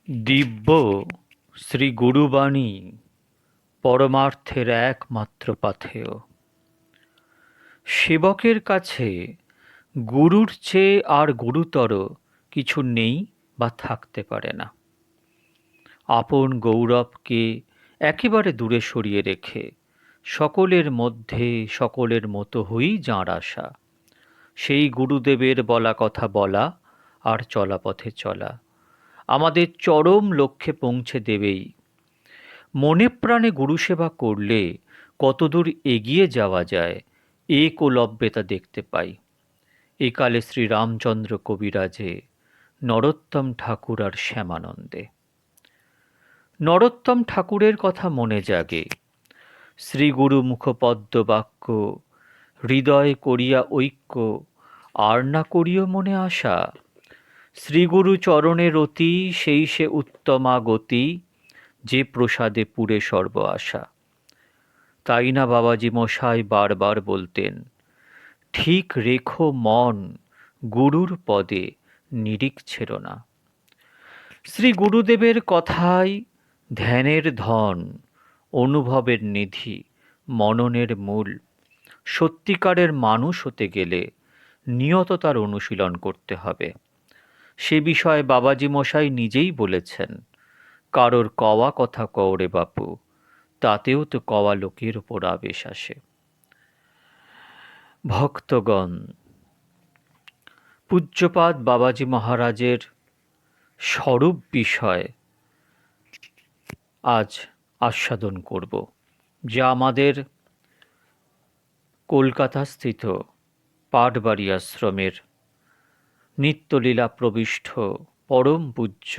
দিব্য শ্রী গুরুবাণী পরমার্থের একমাত্র পাথেয়। সেবকের কাছে গুরুর চেয়ে আর গুরুতর কিছু নেই বা থাকতে পারে না। আপন গৌরবকে একেবারে দূরে সরিয়ে রেখে সকলের মধ্যে সকলের মতো হয়েই যাঁর আশা, সেই গুরুদেবের বলা কথা বলা আর চলা পথে চলা আমাদের চরম লক্ষ্যে পৌঁছে দেবেই। মনে প্রাণে গুরুসেবা করলে কতদূর এগিয়ে যাওয়া যায় একলব্যে তা দেখতে পাই। একালে শ্রীরামচন্দ্র কবিরাজে, নরোত্তম ঠাকুর আর শ্যামানন্দে। নরোত্তম ঠাকুরের কথা মনে জাগে। শ্রীগুরু মুখপদ্ম বাক্য, হৃদয় করিয়া ঐক্য, আর না করিও মনে আশা। শ্রীগুরু চরণে রতি, সেই সে উত্তমা গতি, যে প্রসাদে পুরে সর্ব আশা। তাই না বাবাজি মশাই বারবার বলতেন, ঠিক রেখো মন গুরুর পদে, নিরিখ ছেড়ো না। শ্রী গুরুদেবের কথাই ধ্যানের ধন, অনুভবের নিধি, মননের মূল। সত্যিকারের মানুষ হতে গেলে নিয়ত তার অনুশীলন করতে হবে। সে বিষয়ে বাবাজি মশাই নিজেই বলেছেন, কারোর কওয়া কথা কও রে বাপু, তাতেও তো কওয়া লোকের উপর আবেশ আসে। ভক্তগণ, পূজ্যপাদ বাবাজি মহারাজের স্বরূপ বিষয় আজ আস্বাদন করব, যা আমাদের কলকাতাস্থিত পাটবাড়ি আশ্রমের নিত্যলীলা প্রবিষ্ট পরম পূজ্য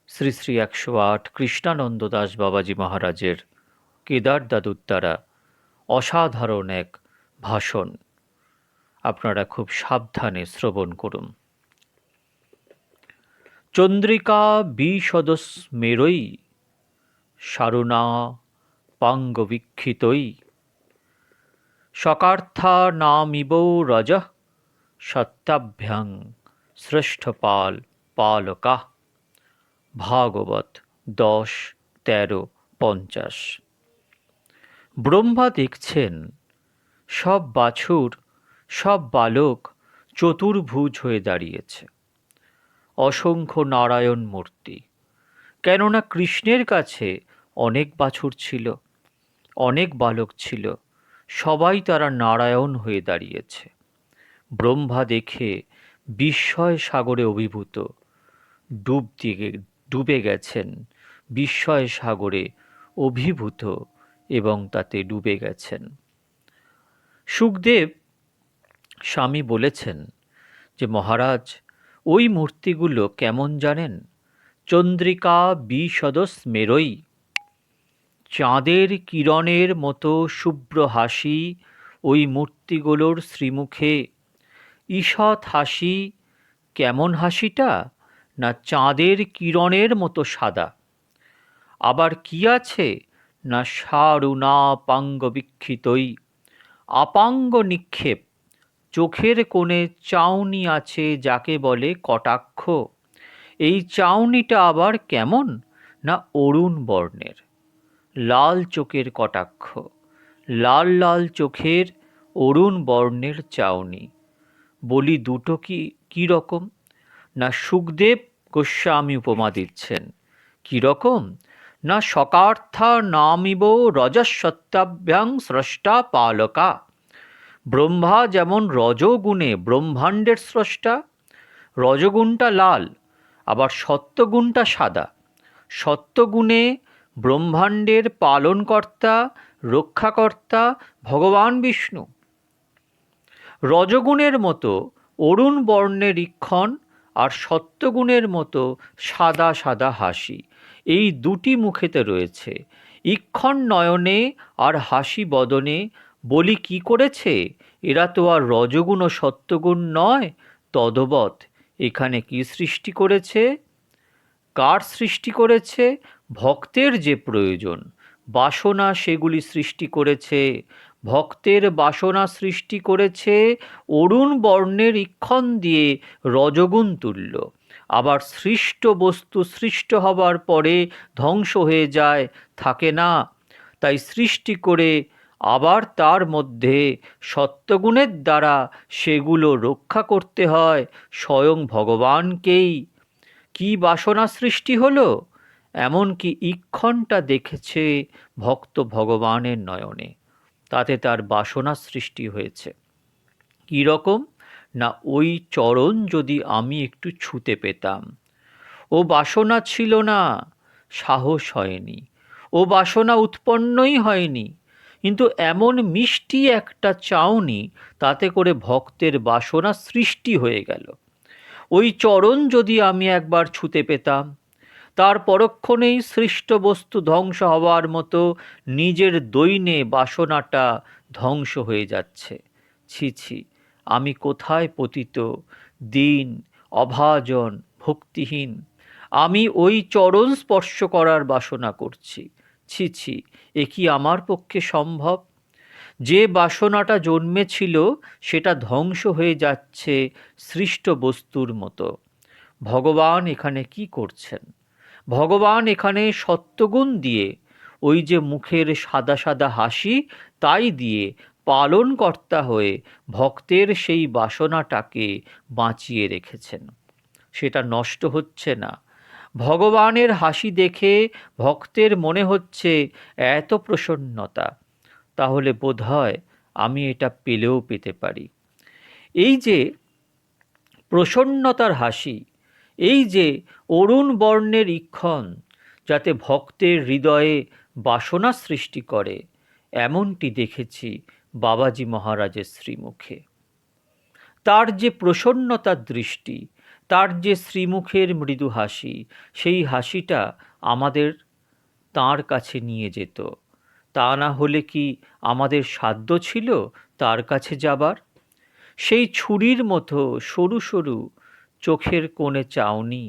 শ্রী শ্রী 108 কৃষ্ণানন্দ দাস বাবাজি মহারাজের কেদার দাদুর দ্বারা অসাধারণ এক ভাষণ। আপনারা খুব সাবধানে শ্রবণ করুন। চন্দ্রিকা বিশদস্মেরৈ সারুণা পাঙ্গবীক্ষিতৈ সকার্থা নামিব রজঃ সত্যাভ্যাং শ্রেষ্ঠপাল পালকা। ভাগবত 10:13-50। ব্রহ্মা দেখছেন সব বাছুর, সব বালক চতুর্ভুজ হয়ে দাঁড়িয়েছে। অসংখ্য নারায়ণ মূর্তি। কেননা কৃষ্ণের কাছে অনেক বাছুর ছিল, অনেক বালক ছিল, সবাই তারা নারায়ণ হয়ে দাঁড়িয়েছে। ব্রহ্মা দেখে বিস্ময় সাগরে অভিভূত, ডুবে গেছেন বিস্ময় সাগরে অভিভূত এবং তাতে ডুবে গেছেন। শুকদেব স্বামী বলেছেন যে মহারাজ, ওই মূর্তিগুলো কেমন জানেন? চন্দ্রিকা বিশদস্মেরৈ, চাঁদের কিরণের মতো শুভ্র হাসি ওই মূর্তিগুলোর শ্রীমুখে। ঈষৎ হাসি। কেমন হাসিটা? না চাঁদের কিরণের মতো সাদা। আবার কি আছে? না সারুণাপাঙ্গ বিক্ষিতই, আপাঙ্গ নিক্ষেপ, চোখের কোণে চাউনি আছে যাকে বলে কটাক্ষ। এই চাউনিটা আবার কেমন? না অরুণ বর্ণের, লাল চোখের কটাক্ষ, লাল লাল চোখের অরুণ বর্ণের চাউনি। বলি দুটো কি রকম? না শুকদেব গোস্বামী উপমা দিচ্ছেন। কি রকম? না সকার্থা নামিব রজঃসত্যাভ্যাং স্রষ্টা পালকা। ব্রহ্মা যেমন রজগুণে ব্রহ্মাণ্ডের স্রষ্টা, রজগুণটা লাল, আবার সত্যগুণটা সাদা। সত্যগুণে ব্রহ্মাণ্ডের পালনকর্তা, রক্ষাকর্তা ভগবান বিষ্ণু। রজগুণের মতো অরুণ বর্ণের ইক্ষণ আর সত্যগুণের মতো সাদা সাদা হাসি, এই দুটি মুখেতে রয়েছে। ইক্ষণ নয়নে আর হাসি বদনে। বলি কি করেছে? এরা তো আর রজগুণ ও সত্যগুণ নয়। তদ্বৎ এখানে কি সৃষ্টি করেছে? কার সৃষ্টি করেছে? ভক্তের যে প্রয়োজন বাসনা, সেগুলি সৃষ্টি করেছে। ভক্তের বাসনা সৃষ্টি করেছে অরুণ বর্ণের ইক্ষণ দিয়ে রজগুণ তুল্য। আবার সৃষ্ট বস্তু সৃষ্ট হবার পরে ধ্বংস হয়ে যায়, থাকে না। তাই সৃষ্টি করে আবার তার মধ্যে সত্ত্বগুণের দ্বারা সেগুলো রক্ষা করতে হয় স্বয়ং ভগবানকেই। কি বাসনা সৃষ্টি হলো, এমনকি ইক্ষণটা দেখেছে ভক্ত ভগবানের নয়নে, তাতে তার বাসনা সৃষ্টি হয়েছে। কী রকম না, ওই চরণ যদি আমি একটু ছুঁতে পেতাম। ও বাসনা ছিল না, সাহস হয়নি, ও বাসনা উৎপন্নই হয়নি, কিন্তু এমন মিষ্টি একটা চাউনি, তাতে করে ভক্তের বাসনা সৃষ্টি হয়ে গেল। ওই চরণ যদি আমি একবার ছুঁতে পেতাম, তার পরক্ষণেই সৃষ্ট বস্তু ধ্বংস হওয়ার মতো নিজের দৈন্যে বাসনাটা ধ্বংস হয়ে যাচ্ছে। ছি ছি, আমি কোথায় পতিত, দীন, অভাজন, ভক্তিহীন। আমি ওই চরণ স্পর্শ করার বাসনা করছি। ছি ছি, এ কি আমার পক্ষে সম্ভব? যে বাসনাটা জন্মেছিল সেটা ধ্বংস হয়ে যাচ্ছে সৃষ্ট বস্তুর মতো। ভগবান এখানে কি করছেন? ভগবান এখানে সত্যগুণ দিয়ে, ওই যে মুখের সাদা সাদা হাসি, তাই দিয়ে পালনকর্তা হয়ে ভক্তের সেই বাসনাটাকে বাঁচিয়ে রেখেছেন। সেটা নষ্ট হচ্ছে না। ভগবানের হাসি দেখে ভক্তের মনে হচ্ছে এত প্রসন্নতা, তাহলে বোধহয় আমি এটা পেলেও পেতে পারি। এই যে প্রসন্নতার হাসি, এই যে অরুণ বর্ণের ইক্ষণ, যাতে ভক্তের হৃদয়ে বাসনা সৃষ্টি করে, এমনটি দেখেছি বাবাজি মহারাজের শ্রীমুখে। তার যে প্রসন্নতার দৃষ্টি, তার যে শ্রীমুখের মৃদু হাসি, সেই হাসিটা আমাদের তাঁর কাছে নিয়ে যেত। তা না হলে কি আমাদের সাধ্য ছিল তার কাছে যাবার? সেই ছুরির মতো সরু সরু চোখের কোণে চাউনি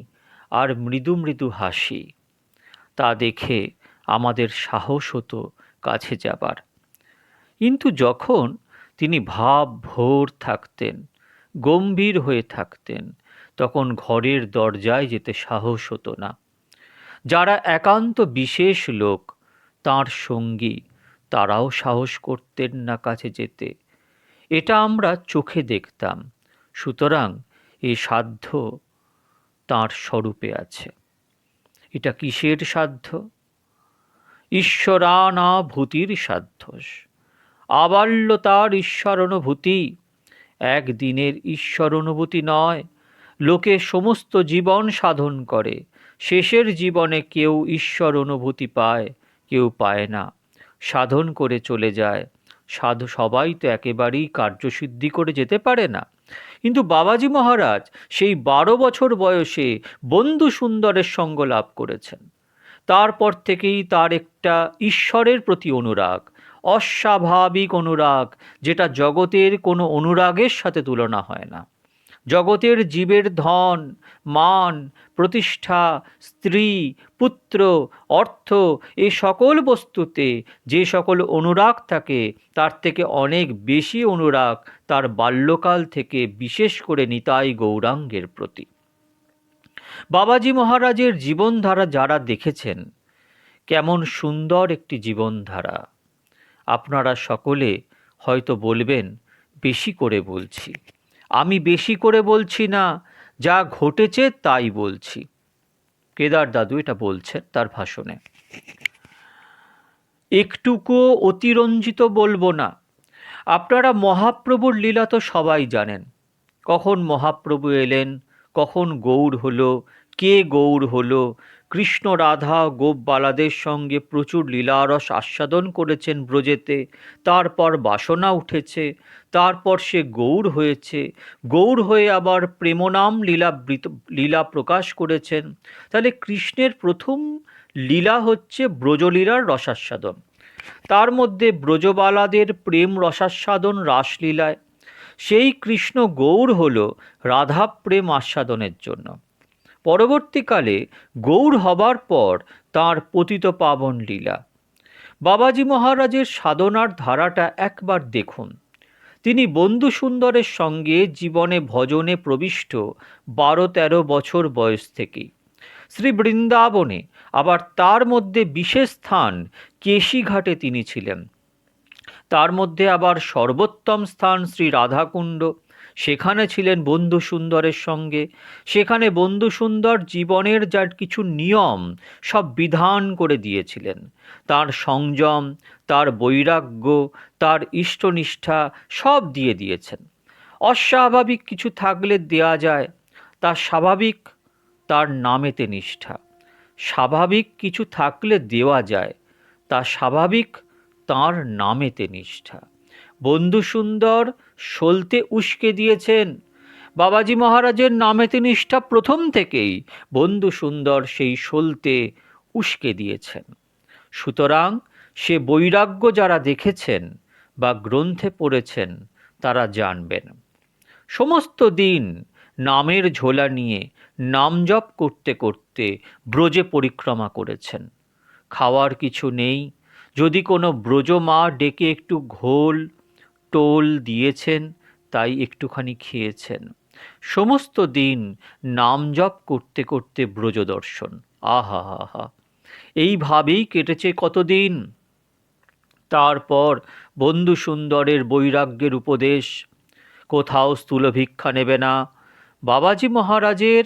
আর মৃদু মৃদু হাসি, তা দেখে আমাদের সাহস হতো কাছে যাবার। কিন্তু যখন তিনি ভাব ভোর থাকতেন, গম্ভীর হয়ে থাকতেন, তখন ঘরের দরজায় যেতে সাহস হতো না। যারা একান্ত বিশেষ লোক, তাঁর সঙ্গী, তারাও সাহস করতেন না কাছে যেতে। এটা আমরা চোখে দেখতাম। সুতরাং এই সাধ্য তাঁর স্বরূপে আছে। এটা কিসের সাধ্য? ঈশ্বরানুভূতির সাধ্য। আবাল্য তার ঈশ্বর অনুভূতি। একদিনের ঈশ্বর অনুভূতি নয়, লোকে সমস্ত জীবন সাধন করে, শেষের জীবনে কেউ ঈশ্বর অনুভূতি পায়, কেউ পায় না, সাধন করে চলে যায়। সাধু সবাই তো একেবারেই কার্যসিদ্ধি করে যেতে পারে না। কিন্তু বাবাজি মহারাজ সেই 12 বছর বয়সে বন্ধু সুন্দরের সঙ্গ লাভ করেছেন। তারপর থেকেই তার একটা ঈশ্বরের প্রতি অনুরাগ, অস্বাভাবিক অনুরাগ, যেটা জগতের কোনো অনুরাগের সাথে তুলনা হয় না। জগতের জীবের ধন, মান, প্রতিষ্ঠা, স্ত্রী, পুত্র, অর্থ, এই সকল বস্তুতে যে সকল অনুরাগ থাকে, তার থেকে অনেক বেশি অনুরাগ তার বাল্যকাল থেকে বিশেষ করে নিতাই গৌরাঙ্গের প্রতি। বাবাজি মহারাজের জীবনধারা যারা দেখেছেন, কেমন সুন্দর একটি জীবনধারা, আপনারা সকলে হয়তো বলবেন বেশি করে বলছি। আমি বেশি করে বলছি না, যা ঘটেছে তাই বলছি। কেদার দাদু এটা বলছেন তার ভাষণে। একটুকুও অতিরঞ্জিত বলবো না। আপনারা মহাপ্রভুর লীলা তো সবাই জানেন। কখন মহাপ্রভু এলেন, কখন গৌর হলো, কে গৌর হলো, কৃষ্ণ রাধা গোপবালাদের সঙ্গে প্রচুর লীলারস আস্বাদন করেছেন ব্রজেতে, তারপর বাসনা উঠেছে, তারপর সে গৌর হয়েছে, গৌর হয়ে আবার প্রেমনাম লীলা প্রকাশ করেছেন। তাহলে কৃষ্ণের প্রথম লীলা হচ্ছে ব্রজলীলার রসাস্বাদন। তার মধ্যে ব্রজবালাদের প্রেম রসাস্বাদন রাসলীলায়। সেই কৃষ্ণ গৌর হল রাধা প্রেম আস্বাদনের জন্য। পরবর্তীকালে গৌর হবার পর তাঁর পতিত পাবন লীলা। বাবাজি মহারাজের সাধনার ধারাটা একবার দেখুন। তিনি বন্ধু সুন্দরের সঙ্গে জীবনে ভজনে প্রবিষ্ট 12-13 বছর বয়স থেকেই। শ্রী বৃন্দাবনে আবার তার মধ্যে বিশেষ স্থান কেশিঘাটে তিনি ছিলেন। তার মধ্যে আবার সর্বোত্তম স্থান শ্রী রাধাকুণ্ড, সেখানে ছিলেন বন্ধু সুন্দরের সঙ্গে। সেখানে বন্ধু সুন্দর জীবনের যার কিছু নিয়ম সব বিধান করে দিয়েছিলেন। তার সংযম, তার বৈরাগ্য, তার ইষ্টনিষ্ঠা সব দিয়ে দিয়েছেন। অস্বাভাবিক কিছু থাকলে দেয়া যায়, তা স্বাভাবিক তার নামেতে নিষ্ঠা। স্বাভাবিক কিছু থাকলে দেওয়া যায়, তা স্বাভাবিক তাঁর নামেতে নিষ্ঠা। বন্ধু সুন্দর সলতে উস্কে দিয়েছেন। বাবাজি মহারাজের নামেতে নিষ্ঠা প্রথম থেকেই বন্ধু সুন্দর সেই সলতে উস্কে দিয়েছেন। সুতরাং সে বৈরাগ্য যারা দেখেছেন বা গ্রন্থে পড়েছেন তারা জানবেন। সমস্ত দিন নামের ঝোলা নিয়ে নাম জপ করতে করতে ব্রজে পরিক্রমা করেছেন। খাওয়ার কিছু নেই, যদি কোনো ব্রজ মা ডেকে একটু ঘোল টোল দিয়েছেন তাই একটুখানি খেয়েছেন। সমস্ত দিন নাম জপ করতে করতে ব্রজ দর্শন। আহা হা হা, এইভাবেই কেটেছে কতদিন। তারপর বন্ধু সুন্দরের বৈরাগ্যের উপদেশ, কোথাও স্থূল ভিক্ষা নেবে না। বাবাজি মহারাজের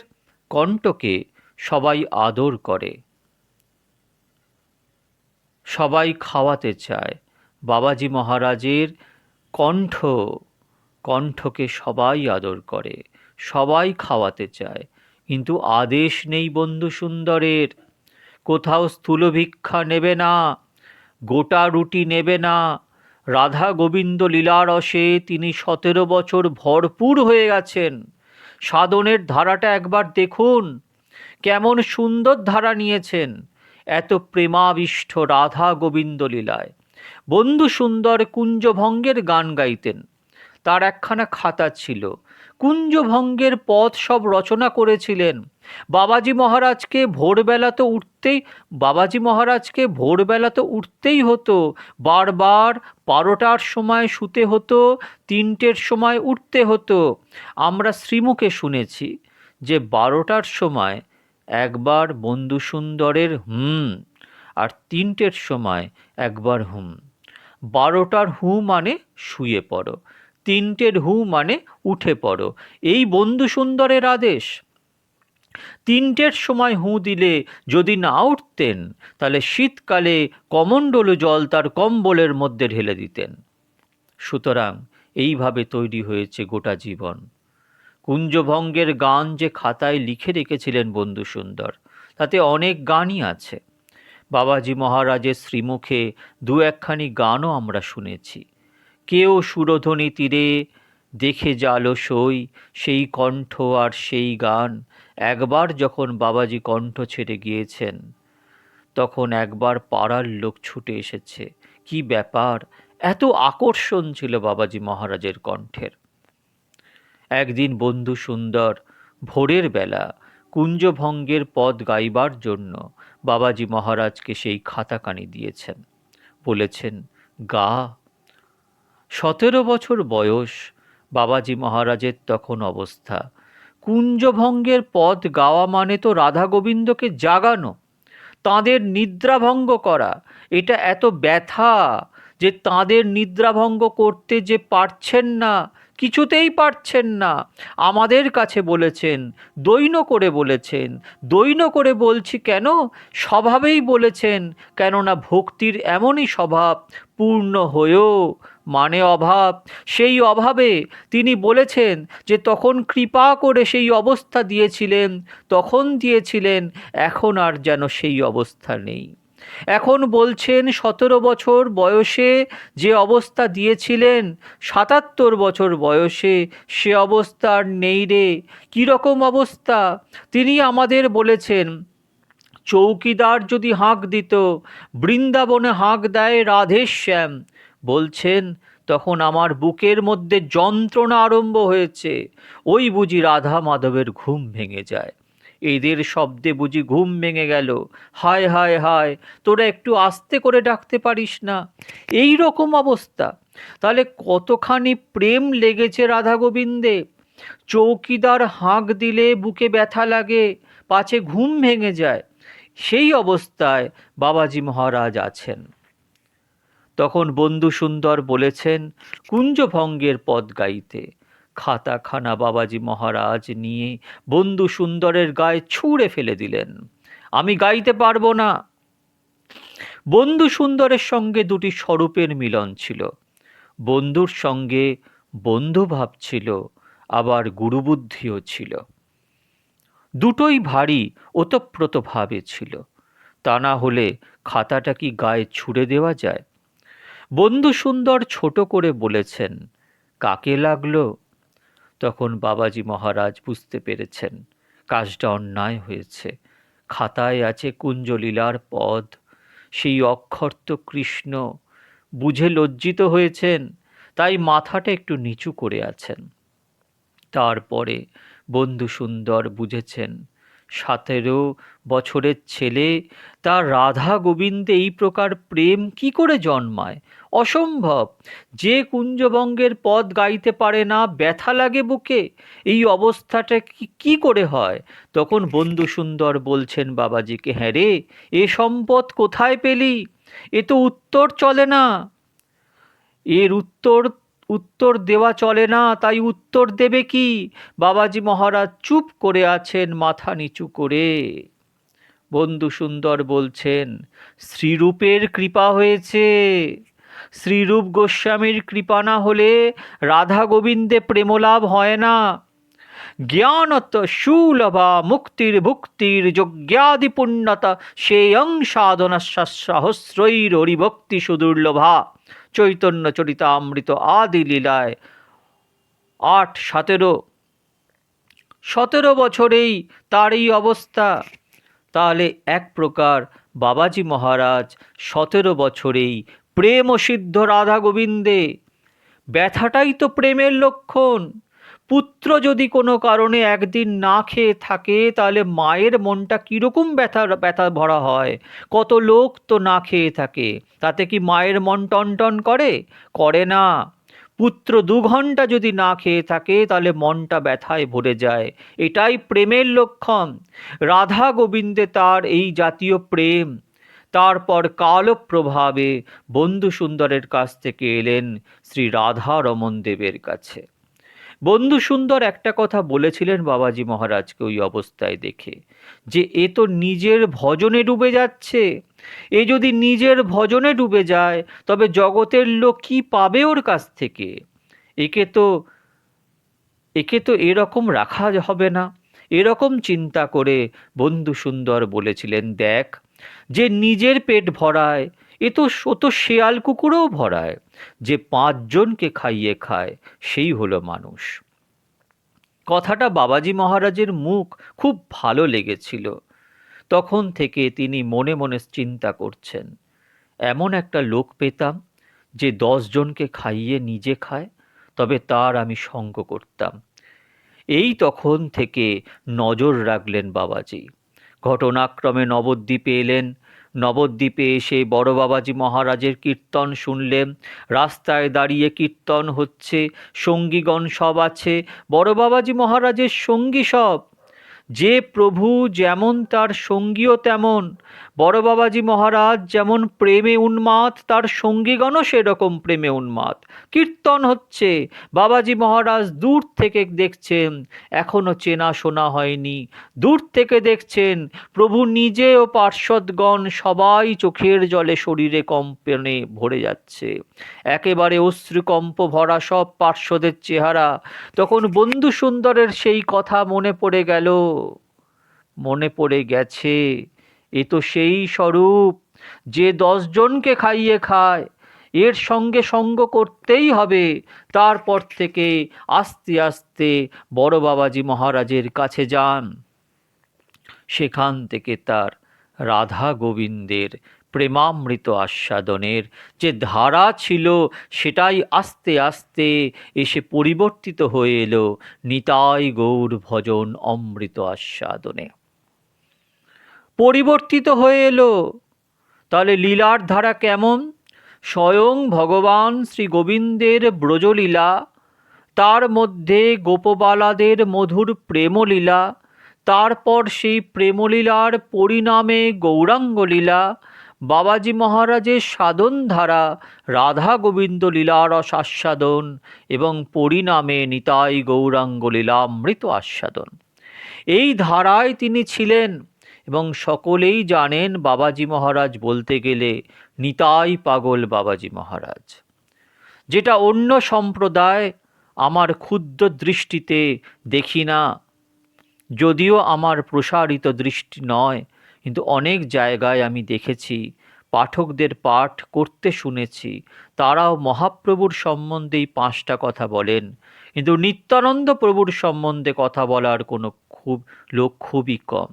কণ্ঠকে সবাই আদর করে, সবাই খাওয়াতে চায়। বাবাজি মহারাজের কণ্ঠকে সবাই আদর করে, সবাই খাওয়াতে চায়, কিন্তু আদেশ নেই বন্ধু সুন্দরের। কোথাও স্থূল ভিক্ষা নেবে না, গোটা রুটি নেবে না। রাধা গোবিন্দ লীলারসে তিনি 17 বছর ভরপুর হয়ে গেছেন। সাধনের ধারাটা একবার দেখুন, কেমন সুন্দর ধারা নিয়েছেন। এত প্রেমাবিষ্ট রাধা গোবিন্দ লীলায়। বন্ধু সুন্দর কুঞ্জভঙ্গের গান গাইতেন। তার একখানা খাতা ছিল, কুঞ্জভঙ্গের পদ সব রচনা করেছিলেন। বাবাজি মহারাজকে ভোরবেলা তো উঠতেই হতো, বারবার 12টার সময় শুতে হতো, 3টের সময় উঠতে হতো। আমরা শ্রীমুখে শুনেছি যে 12টার সময় একবার বন্ধু সুন্দরের আর 3টের সময় একবার 12টার মানে শুয়ে পড়ো, 3টের মানে উঠে পড়ো, এই বন্ধু সুন্দরের আদেশ। 3টের সময় দিলে যদি না উঠতেন তাহলে শীতকালে কমণ্ডলু জল তার কম্বলের মধ্যে ঢেলে দিতেন। সুতরাং এইভাবে তৈরি হয়েছে গোটা জীবন। কুঞ্জভঙ্গের গান যে খাতায় লিখে রেখেছিলেন বন্ধু সুন্দর, তাতে অনেক গানই আছে। বাবাজি মহারাজের শ্রীমুখে 2-1খানি গানও আমরা শুনেছি। কেউ সুরধ্বনি তীরে দেখে জালো সই, সেই কণ্ঠ আর সেই গান। একবার যখন বাবাজি কণ্ঠ ছেড়ে গিয়েছেন, তখন একবার পাড়ার লোক ছুটে এসেছে। কি ব্যাপার, এত আকর্ষণ ছিল বাবাজি মহারাজের কণ্ঠের। একদিন বন্ধু সুন্দর ভোরের বেলা কুঞ্জভঙ্গের পদ গাইবার জন্য বাবাজি মহারাজকে সেই খাতাখানি দিয়েছেন। বলেছেন, গা। 17 বছর বয়স বাবাজি মহারাজের তখন অবস্থা। কুঞ্জভঙ্গের পদ গাওয়া মানে তো রাধা গোবিন্দকে জাগানো, তাঁদের নিদ্রাভঙ্গ করা। এটা এত ব্যথা যে তাঁদের নিদ্রাভঙ্গ করতে যে পারছেন না, কিছুতেই পারছেন না। আমাদের কাছে বলেছেন, দৈন্য করে বলেছেন। দৈন্য করে বলছি কেন, স্বভাবেই বলেছেন, কেননা ভক্তির এমনই স্বভাব, পূর্ণ হয়েও মানে অভাব। সেই অভাবে তিনি বলেছেন যে তখন কৃপা করে সেই অবস্থা দিয়েছিলেন, তখন দিয়েছিলেন, এখন আর যেন সেই অবস্থা নেই। এখন বলছেন 17 বছর বয়সে যে অবস্থা দিয়েছিলেন, 77 বছর বয়সে সে অবস্থা আর নেই রে। কীরকম অবস্থা তিনি আমাদের বলেছেন, চৌকিদার যদি হাঁক দিত, বৃন্দাবনে হাঁক দেয় রাধেশ্যাম, বলছেন তখন আমার বুকের মধ্যে যন্ত্রণা আরম্ভ হয়েছে। ওই বুঝি রাধা মাধবের ঘুম ভেঙে যায়, এদের শব্দে বুঝি ঘুম ভেঙে গেল। হায় হায় হায়, তোরা একটু আস্তে করে ডাকতে পারিস না। এই রকম অবস্থা। তাহলে কতখানি প্রেম লেগেছে রাধা গোবিন্দে। চৌকিদার হাঁক দিলে বুকে ব্যথা লাগে, পাছে ঘুম ভেঙে যায়, সেই অবস্থায় বাবাজি মহারাজ আছেন। তখন বন্ধু সুন্দর বলেছেন কুঞ্জভঙ্গের পদ গাইতে। খাতাখানা বাবাজি মহারাজ নিয়ে বন্ধু সুন্দরের গায়ে ছুঁড়ে ফেলে দিলেন। আমি গাইতে পারবো না। বন্ধু সুন্দরের সঙ্গে দুটি স্বরূপের মিলন ছিল। বন্ধুর সঙ্গে বন্ধু ভাব ছিল, আবার গুরুবুদ্ধিও ছিল। দুটোই ভারী ওতপ্রোত ভাবে ছিল। তা না হলে খাতাটা কি গায়ে ছুঁড়ে দেওয়া যায়? বন্ধু সুন্দর ছোট করে বলেছেন, কাকে লাগলো? তখন বাবাজি মহারাজ বুঝতে পেরেছেন কাজটা অন্যায় হয়েছে। খাতায় আছে কুঞ্জলীলার পদ, সেই অক্ষর তো কৃষ্ণ। বুঝে লজ্জিত হয়েছেন, তাই মাথাটা একটু নিচু করে আছেন। তারপরে বন্ধু সুন্দর বুঝেছেন 17 বছরের ছেলে, তার রাধা গোবিন্দে এই প্রকার প্রেম কি করে জন্মায়? অসম্ভব। যে কুঞ্জবঙ্গের পদ গাইতে পারে না, ব্যথা লাগে বুকে, এই অবস্থাটা কি করে হয়? তখন বন্ধু সুন্দর বলছেন বাবাজিকে, হ্যাঁ রে, এ সম্পদ কোথায় পেলি? এ তো উত্তর চলে না। এর উত্তর দেওয়া চলে না, তাই উত্তর দেবে কি? বাবাজি মহারাজ চুপ করে আছেন মাথা নিচু করে। বন্ধু সুন্দর বলছেন, শ্রীরূপের কৃপা হয়েছে। শ্রীরূপ গোস্বামীর কৃপা না হলে রাধা গোবিন্দে প্রেমলাভ হয় না। জ্ঞানত সুলভা মুক্তির ভুক্তির যজ্ঞাদি পুণ্যতা সেয়ং সাধনা সহস্রৈর হরিভক্তি সুদুর্লভা। চৈতন্য চরিতামৃত আদি লীলায় 17 বছরেই তার এই অবস্থা। তাহলে এক প্রকার বাবাজি মহারাজ 17 বছরেই প্রেম সিদ্ধ রাধা গোবিন্দে। ব্যথাটাই তো প্রেমের লক্ষণ। পুত্র যদি কোনো কারণে একদিন না খেয়ে থাকে, তাহলে মায়ের মনটা কীরকম ব্যথা ভরা হয়। কত লোক তো না খেয়ে থাকে, তাতে কি মায়ের মন টনটন করে? করে না। পুত্র 2 ঘন্টা যদি না খেয়ে থাকে, তাহলে মনটা ব্যথায় ভরে যায়। এটাই প্রেমের লক্ষণ। রাধা গোবিন্দে তার এই জাতীয় প্রেম। তারপর কালপ্রভাবে বন্ধু সুন্দরের কাছ থেকে এলেন শ্রী রাধা রমন দেবের কাছে। বন্ধু সুন্দর একটা কথা বলেছিলেন বাবাজি মহারাজকে ওই অবস্থায় দেখে, যে এ তো নিজের ভজনে ডুবে যাচ্ছে। এ যদি নিজের ভজনে ডুবে যায়, তবে জগতের লোক কি পাবে ওর কাছ থেকে? একে তো এরকম রাখা হবে না। এরকম চিন্তা করে বন্ধু সুন্দর বলেছিলেন, দেখ, যে নিজের পেট ভরায়, ও তো শেয়াল কুকুরও ভরায়। যে 5 জনকে খাইয়ে খায়, সেই হলো মানুষ। কথাটা বাবাজি মহারাজের মুখ খুব ভালো লেগেছিল। তখন থেকে তিনি মনে মনে চিন্তা করছেন, এমন একটা লোক পেতাম যে 10 জনকে খাইয়ে নিজে খায়, তবে তার আমি সঙ্গ করতাম। এই তখন থেকে নজর রাখলেন বাবাজি। ঘটনাক্রমে নবদ্বীপে এলেন। নবদ্বীপে এসে বড় বাবাজি মহারাজের কীর্তন শুনলেন। রাস্তায় দাঁড়িয়ে কীর্তন হচ্ছে, সঙ্গীগণ সব আছে, বড় বাবাজি মহারাজের সঙ্গী সব। যে প্রভু যেমন, তার সঙ্গীও তেমন। বড় বাবাজি মহারাজ যেমন প্রেমে উন্মাদ, তার সঙ্গীগণও সেরকম প্রেমে উন্মাদ। কীর্তন হচ্ছে, বাবাজি মহারাজ দূর থেকে দেখছেন, এখনো চেনা শোনা হয়নি। দূর থেকে দেখছেন প্রভু নিজে ও পার্ষদগণ সবাই চোখের জলে শরীরে কম্পনে ভরে যাচ্ছে। একেবারে অশ্রুকম্প ভরা সব পার্শ্বদের চেহারা। তখন বন্ধু সুন্দরের সেই কথা মনে পড়ে গেছে। এ তো সেই স্বরূপ যে 10 জনকে খাইয়ে খায়। এর সঙ্গে সঙ্গ করতেই হবে। তারপর থেকে আস্তে আস্তে বড় বাবাজি মহারাজের কাছে যান। সেখান থেকে তার রাধা গোবিন্দের প্রেমামৃত আস্বাদনের যে ধারা ছিল, সেটাই আস্তে আস্তে এসে পরিবর্তিত হয়ে এলো নিতাই গৌর ভজন অমৃত আস্বাদনে। পরিবর্তিত হয়ে এলো। তাহলে লীলার ধারা কেমন? স্বয়ং ভগবান শ্রী গোবিন্দের ব্রজলীলা, তার মধ্যে গোপবালাদের মধুর প্রেমলীলা, তারপর সেই প্রেমলীলার পরিণামে গৌরাঙ্গলীলা, বাবাজি মহারাজের সাধনধারা রাধা গোবিন্দ লীলারস আস্বাদন এবং পরিণামে নিতাই গৌরাঙ্গ লীলামৃত আস্বাদন, এই ধারায় তিনি ছিলেন। এবং সকলেই জানেন বাবাজি মহারাজ বলতে গেলে নিতাই পাগল বাবাজি মহারাজ, যেটা অন্য সম্প্রদায় আমার ক্ষুদ্র দৃষ্টিতে দেখি না, যদিও আমার প্রসারিত দৃষ্টি নয়, কিন্তু অনেক জায়গায় আমি দেখেছি, পাঠকদের পাঠ করতে শুনেছি, তারাও মহাপ্রভুর সম্বন্ধেই 5টা কথা বলেন, কিন্তু নিত্যানন্দ প্রভুর সম্বন্ধে কথা বলার কোনো লোক খুবই কম।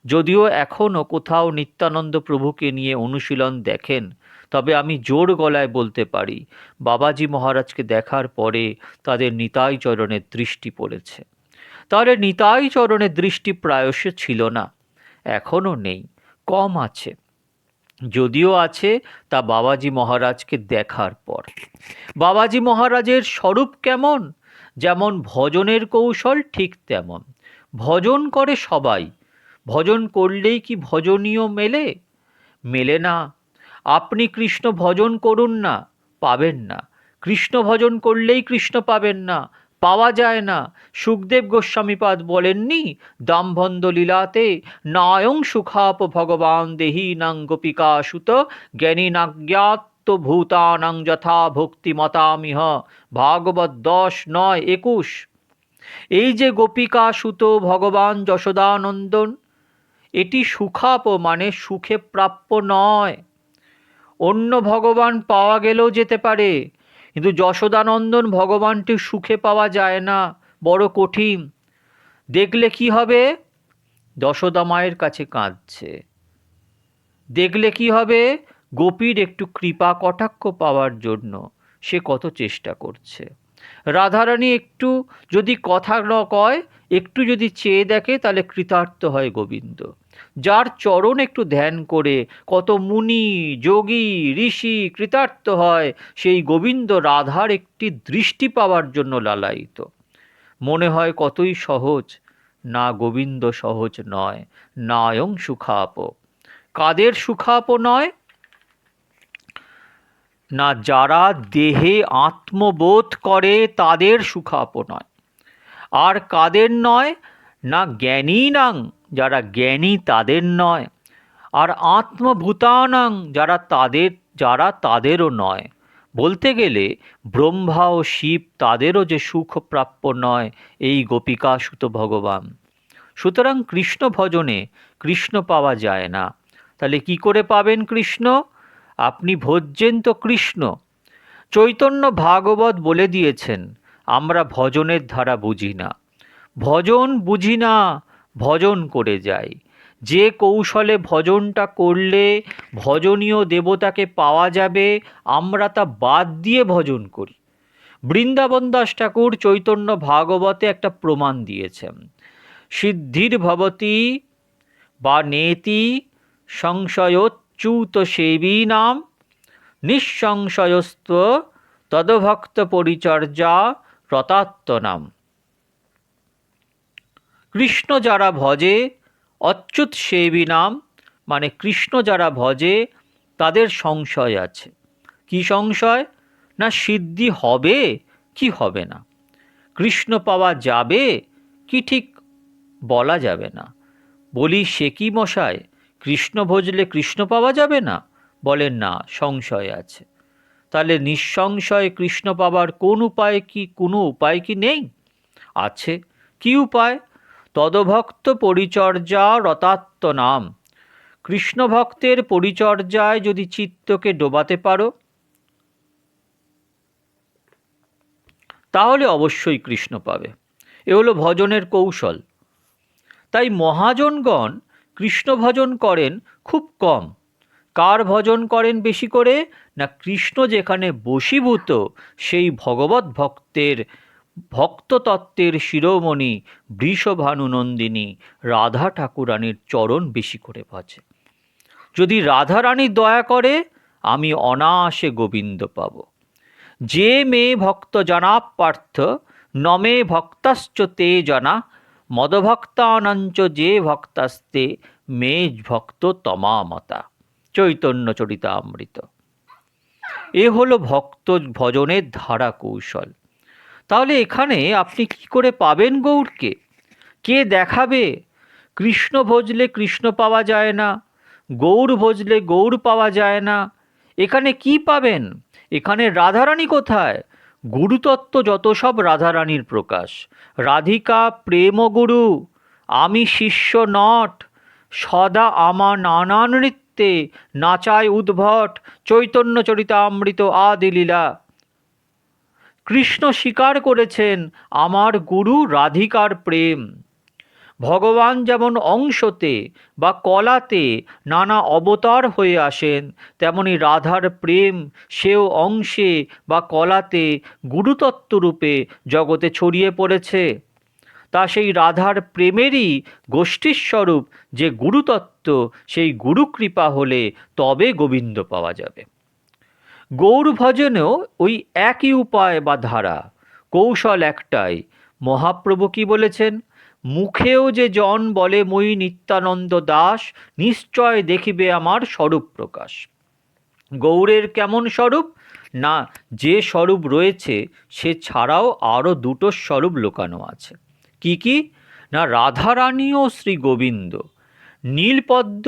যদিও এখনও কোথাও নিত্যানন্দ প্রভুকে নিয়ে অনুশীলন দেখেন, তবে আমি জোর গলায় বলতে পারি বাবাজি মহারাজকে দেখার পরে তাদের নিতাই চরণের দৃষ্টি পড়েছে। তাহলে নিতাই চরণের দৃষ্টি প্রায়শ ছিল না, এখনও নেই, কম আছে। যদিও আছে তা বাবাজি মহারাজকে দেখার পর। বাবাজি মহারাজের স্বরূপ কেমন? যেমন ভজনের কৌশল ঠিক তেমন। ভজন করে সবাই, ভজন করলেই কি ভজনীয় মেলে? মেলে না। আপনি কৃষ্ণ ভজন করুন না, পাবেন না। কৃষ্ণ ভজন করলেই কৃষ্ণ পাবেন না, পাওয়া যায় না। সুখদেব গোস্বামীপাদ বলেননি দামভন্দ লীলাতে নায়ং সুখাপ ভগবান দেহিনাং গোপিকা সুত জ্ঞানীনাজ্ঞাত ভূতানাং যথা ভক্তি মতামিহ, ভাগবত 10:9-21। এই যে গোপিকা সুত ভগবান যশোদানন্দন, এটি সুখাপ মানে সুখে প্রাপ্য নয়। অন্য ভগবান পাওয়া গেলেও যেতে পারে, কিন্তু যশোদানন্দন ভগবানটি সুখে পাওয়া যায় না, বড় কঠিন। দেখলে কি হবে? যশোদা মায়ের কাছে কাঁদছে। দেখলে কি হবে? গোপীর একটু কৃপা কটাক্ষ পাওয়ার জন্য সে কত চেষ্টা করছে। রাধারানী একটু যদি কথা ন কয়, একটু যদি চেয়ে দেখে, তাহলে কৃতার্থ হয় গোবিন্দ। যার চরণ একটু ধ্যান করে কত মুনি যোগী ঋষি কৃতার্থ হয়, সেই গোবিন্দ রাধার একটি দৃষ্টি পাওয়ার জন্য লালায়িত। মনে হয় কতই সহজ, না, গোবিন্দ সহজ নয়। নায়ং সুখাপ। কাদের সুখাপ নয়? না, যারা দেহে আত্মবোধ করে তাদের সুখাপ নয়। আর কাদের নয়? না, জ্ঞানীনাং, যারা জ্ঞানী তাদের নয়। আর আত্মভূতানাং, যারা তাদেরও নয়। বলতে গেলে ব্রহ্মা ও শিব তাদেরও যে সুখ প্রাপ্য নয়, এই গোপিকা সুত ভগবান। সুতরাং কৃষ্ণ ভজনে কৃষ্ণ পাওয়া যায় না। তাহলে কি করে পাবেন কৃষ্ণ? আপনি ভজছেন তো কৃষ্ণ। চৈতন্য ভাগবত বলে দিয়েছেন, আমরা ভজনের ধারা বুঝি না। ভজন বুঝি না, ভজন করে যাই। যে কৌশলে ভজনটা করলে ভজনীয় দেবতাকে পাওয়া যাবে, আমরা তা বাদ দিয়ে ভজন করি। বৃন্দাবন দাস ঠাকুর চৈতন্য ভাগবতে একটা প্রমাণ দিয়েছেন। সিদ্ধির ভবতি বা নেতি সংশয়োচ্যুত সেবী নাম নিঃসংশয়স্ত্ব তদভক্ত পরিচর্যা রতাত্মনাম। কৃষ্ণ যারা ভজে, অচ্যুত সেবী নাম মানে কৃষ্ণ যারা ভজে তাদের সংশয় আছে। কি সংশয়? না, সিদ্ধি হবে কি হবে না, কৃষ্ণ পাওয়া যাবে কি ঠিক বলা যাবে না। বলি, সে কি মশায়, কৃষ্ণ ভজলে কৃষ্ণ পাওয়া যাবে না? বলেন না, সংশয় আছে। তাহলে নিঃসংশয়ে কৃষ্ণ পাবার কোনো উপায় কি নেই? আছে। কি উপায়? তদভক্ত পরিচর্যা রতাত্ম নাম। কৃষ্ণ ভক্তের পরিচর্যায় যদি চিত্তকে ডোবাতে পারো, তাহলে অবশ্যই কৃষ্ণ পাবে। এ হলো ভজনের কৌশল। তাই মহাজনগণ কৃষ্ণ ভজন করেন খুব কম। কার ভজন করেন বেশি করে? না, কৃষ্ণ যেখানে বশীভূত সেই ভগবত ভক্ততত্ত্বের শিরোমণি বৃষভানুনন্দিনী রাধা ঠাকুরানীর চরণ বেশি করে ভজে। যদি রাধারানী দয়া করে আমি অনায়াসে গোবিন্দ পাব। যে মে ভক্ত জনা পার্থ নমে ভক্তাশ্চ তে জনা মদভক্তানাঞ্চ যে ভক্তাস্তে মে ভক্ত তমামতা। চৈতন্য চরিতামৃত। এ হলো ভক্ত ভজনের ধারা কৌশল। তাহলে এখানে আপনি কি করে পাবেন গৌরকে? কে দেখাবে? কৃষ্ণ ভজলে কৃষ্ণ পাওয়া যায় না, গৌর ভজলে গৌর পাওয়া যায় না। এখানে কি পাবেন? এখানে রাধারানী কোথায়? গুরুতত্ত্ব যত সব রাধারানীর প্রকাশ। রাধিকা প্রেম গুরু, আমি শিষ্য নট, সদা আমার নানান নৃত্যে নাচায় উদ্ভট। চৈতন্য চরিতামৃত আদি লীলা। কৃষ্ণ স্বীকার করেছেন আমার গুরু রাধিকার প্রেম। ভগবান যেমন অংশতে বা কলাতে নানা অবতার হয়ে আসেন, তেমনি রাধার প্রেম সেও অংশে বা কলাতে গুরুতত্ত্বরূপে জগতে ছড়িয়ে পড়েছে। তা সেই রাধার প্রেমেরই গোষ্ঠীস্বরূপ যে গুরুতত্ত্ব, সেই গুরুকৃপা হলে তবে গোবিন্দ পাওয়া যাবে। গৌর ভজনেও ওই একই উপায় বা ধারা, কৌশল একটাই। মহাপ্রভু কি বলেছেন? মুখেও যে জন বলে মই নিত্যানন্দ দাস, নিশ্চয় দেখিবে আমার স্বরূপ প্রকাশ। গৌরের কেমন স্বরূপ? না, যে স্বরূপ রয়েছে সে ছাড়াও আরও দুটো স্বরূপ লুকানো আছে। কি কি? না, রাধারানী ও শ্রী গোবিন্দ। নীলপদ্ম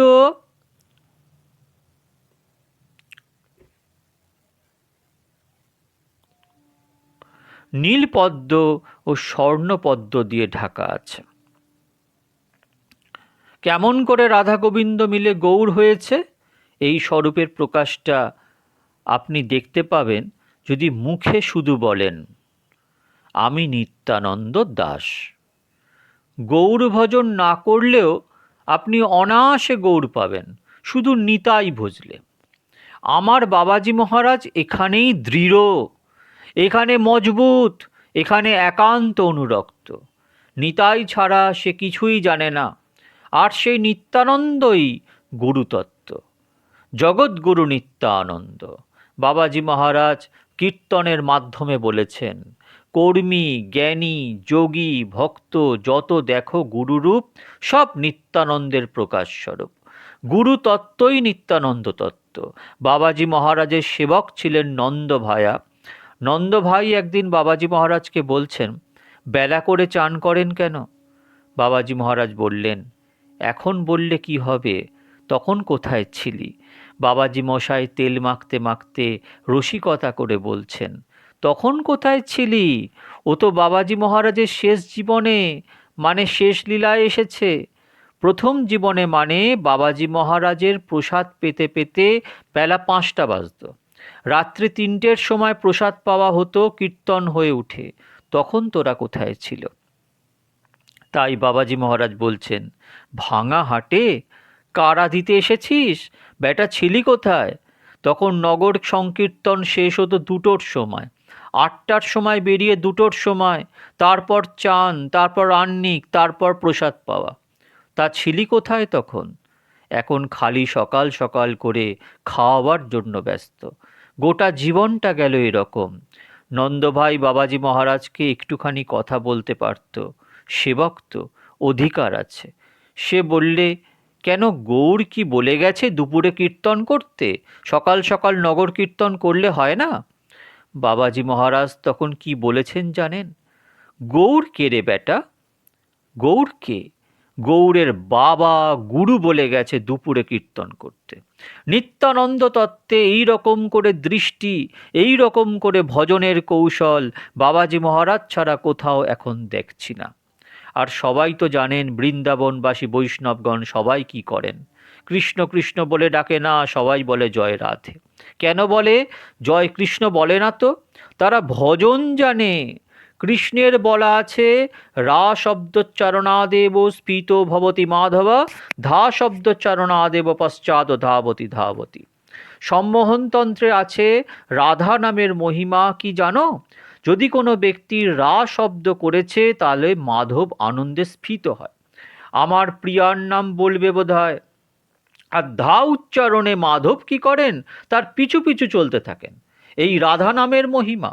নীলপদ্ম ও স্বর্ণপদ্ম দিয়ে ঢাকা আছে। কেমন করে রাধা গোবিন্দ মিলে গৌর হয়েছে? এই স্বরূপের প্রকাশটা আপনি দেখতে পাবেন যদি মুখে শুধু বলেন আমি নিত্যানন্দ দাস। গৌর ভজন না করলেও আপনি অনায়াসে গৌর পাবেন, শুধু নিতাই ভজলে। আমার বাবাজি মহারাজ এখানেই দৃঢ়, এখানে মজবুত, এখানে একান্ত অনুরক্ত। নিতাই ছাড়া সে কিছুই জানে না। আর সেই নিত্যানন্দই গুরুতত্ত্ব, জগৎগুরু নিত্যানন্দ। বাবাজি মহারাজ কীর্তনের মাধ্যমে বলেছেন, কর্মী জ্ঞানী যোগী ভক্ত যত দেখো গুরুরূপ, সব নিত্যানন্দের প্রকাশ স্বরূপ। গুরু তত্ত্বই নিত্যানন্দ তত্ত্ব। বাবাজি মহারাজের সেবক ছিলেন নন্দ ভায়া। নন্দ ভাই একদিন বাবাজি মহারাজকে বলছেন, বেলা করে চান করেন কেন? বাবাজি মহারাজ বললেন, এখন বললে কি হবে, তখন কোথায় ছিলি? বাবাজি মশাই তেল মাখতে মাখতে রসিকতা করে বলছেন, তখন কোথায় ছিলি? ও তো বাবাজি মহারাজের শেষ জীবনে, মানে শেষ লীলায় এসেছে। প্রথম জীবনে মানে বাবাজি মহারাজের প্রসাদ পেতে পেতে বেলা 5টা বাজত। রাত্রি 3টের সময় প্রসাদ পাওয়া হতো, কীর্তন হয়ে উঠে। তখন তোরা কোথায় ছিল? তাই বাবাজি মহারাজ বলছেন, ভাঙা হাটে কারা দিতে এসেছিস? বেটা ছিলি কোথায়? তখন নগর সংকীর্তন শেষ হতো 2টোর সময়। 8টার সময় বেরিয়ে 2টোর সময়, তারপর চান, তারপর আহ্নিক, তারপর প্রসাদ পাওয়া। তা ছিলি কোথায় তখন? এখন খালি সকাল সকাল করে খাওয়াবার জন্য ব্যস্ত। গোটা জীবনটা গেল এরকম। নন্দভাই বাবাজি মহারাজকে একটুখানি কথা বলতে পারত, সেবক তো, অধিকার আছে। সে বললে, কেন গৌর কি বলে গেছে দুপুরে কীর্তন করতে? সকাল সকাল নগর কীর্তন করলে হয় না? বাবাজি মহারাজ তখন কি বলেছেন জানেন? গৌর কে রে বেটা? গৌর কে? গৌরের বাবা গুরু বলে গেছে দুপুরে কীর্তন করতে। নিত্যানন্দ তত্ত্বে এই রকম করে দৃষ্টি, এই রকম করে ভজনের কৌশল বাবাজি মহারাজ ছাড়া কোথাও এখন দেখছি না। আর সবাই তো জানেন বৃন্দাবনবাসী বৈষ্ণবগণ সবাই কি করেন? কৃষ্ণ কৃষ্ণ বলে ডাকে না, সবাই বলে জয় রাধে। কেন বলে? জয় কৃষ্ণ বলে না তো, তারা ভজন জানে। কৃষ্ণের বলা আছে, রা শব্দোচ্চারণাদেব স্ফীত ভবতি মাধব, ধা শব্দোচ্চারণাদেব পশ্চাৎ ধাবতি ধাবতি। সম্মোহনতন্ত্রে আছে, রাধা নামের মহিমা কি জানো? যদি কোনো ব্যক্তি রা শব্দ করেছে তাহলে মাধব আনন্দে স্ফীত হয়। আমার প্রিয়ার নাম বলবে বোধহয়, আর ধা উচ্চারণে মাধব কি করেন, তার পিছু পিছু চলতে থাকেন। এই রাধা নামের মহিমা।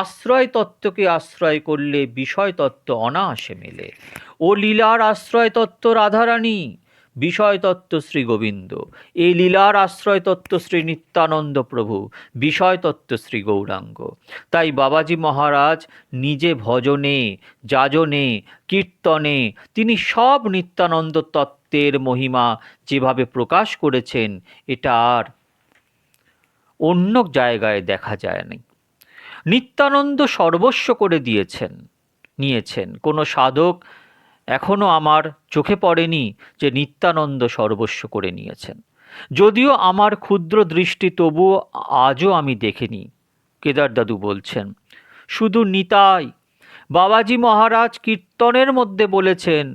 আশ্রয় তত্ত্বকে আশ্রয় করলে বিষয় তত্ত্ব অনায়াসে মেলে। ও লীলার আশ্রয় তত্ত্ব রাধারানী, বিষয় তত্ত্ব শ্রী গোবিন্দ। এই লীলার আশ্রয় তত্ত্ব শ্রী নিত্যানন্দ প্রভু, বিষয় তত্ত্ব শ্রী গৌরাঙ্গ। তাই বাবাজি মহারাজ নিজে ভজনে, যাজনে, কীর্তনে তিনি সব নিত্যানন্দ তত্ত্বের মহিমা যেভাবে প্রকাশ করেছেন, এটা আর অন্য জায়গায় দেখা যায়নি। নিত্যানন্দ সর্বস্ব করে নিয়েছেন। কোনো সাধক এখনো আমার চোখে পড়েনি যে নিত্যানন্দ সর্বস্ব করে নিয়েছেন। যদিও আমার ক্ষুদ্র দৃষ্টি, তবুও আজও আমি দেখিনি। কেদার দাদু বলছেন, শুধু নিতাই। বাবাজি মহারাজ কীর্তনের মধ্যে বলেছেন,